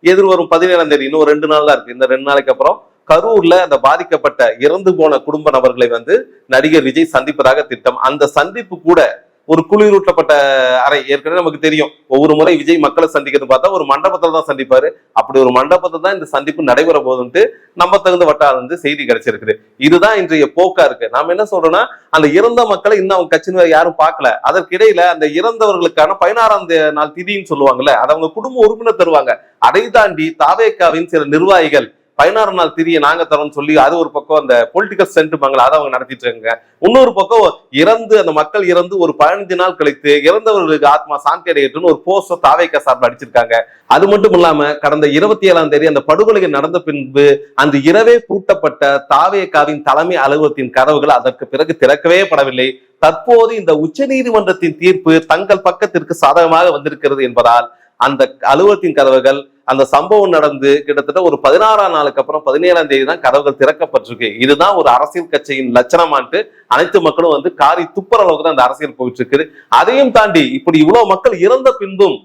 எதிர்வரும் 17ஆம் தேதி இன்னும் 2 நாள் தான் இருக்கு. இந்த 2 நாளைக்கு அப்புறம் கரூர்ல அந்த பாதிக்கப்பட்ட இறந்து போன குடும்ப நபர்களை நடிகர் விஜய் சந்திப்பதாக திட்டம். அந்த சந்திப்பு கூட ஒரு குளிரூட்டப்பட்ட அறை. ஏற்கனவே நமக்கு தெரியும், ஒவ்வொரு முறை விஜய் மக்களை சந்திக்கிறது பார்த்தா ஒரு மண்டபத்தில் தான் சந்திப்பாரு. அப்படி ஒரு மண்டபத்தில் தான் இந்த சந்திப்பு நடைபெற போதுன்ட்டு நம்ம தகுந்த வட்டாரம் செய்தி கிடைச்சிருக்குது. இதுதான் இன்றைய போக்கா இருக்கு. நாம என்ன சொல்றோம்னா, அந்த இறந்த மக்களை இன்னும் அவங்க கட்சியினர் யாரும் பார்க்கல. அதற்கிடையில அந்த இறந்தவர்களுக்கான 16ஆம் நாள் திதின்னு சொல்லுவாங்கல்ல, அதை அவங்க குடும்ப உறுப்பினர் தருவாங்க. அதை தாண்டி தாவேகாவின் சில நிர்வாகிகள் 16 நாள் திரியை நாங்க தரோம்னு சொல்லி அது ஒரு பக்கம் அந்த பொலிட்டிக்கல் சென்டிமெண்ட்ல அதை அவங்க நடத்திட்டு இருக்காங்க. இன்னொரு பக்கம் அந்த மக்கள் இறந்து ஒரு 15 நாள் கழித்து இறந்தவர்களுக்கு ஆத்மா சாந்தி அடையட்டும்னு ஒரு போஸ்டர் தாவேகா சார்பில் அடிச்சிருக்காங்க. அது மட்டும் இல்லாம கடந்த 27ஆம் தேதி அந்த படுகொலைகள் நடந்த பின்பு அந்த இரவே பூட்டப்பட்ட தாவேகாவின் தலைமை அலுவலகத்தின் கதவுகள் அதற்கு பிறகு திறக்கவே படவில்லை. தற்போது இந்த உச்ச நீதிமன்றத்தின் தீர்ப்பு தங்கள் பக்கத்திற்கு சாதகமாக வந்திருக்கிறது என்பதால் அந்த அலுவலகத்தின் கதவுகள் அந்த சம்பவம் நடந்து கிட்டத்தட்ட ஒரு 16ஆம் நாளுக்கு அப்புறம் 17ஆம் தேதி தான் கதவுகள் திறக்கப்பட்டிருக்கு. இதுதான் ஒரு அரசியல் கட்சியின் லட்சணமான்ட்டு அனைத்து மக்களும் காரி துப்புற அளவுக்கு தான் அந்த அரசியல் போயிட்டு இருக்குது. அதையும் தாண்டி இப்படி இவ்வளவு மக்கள் இறந்த பின்பும்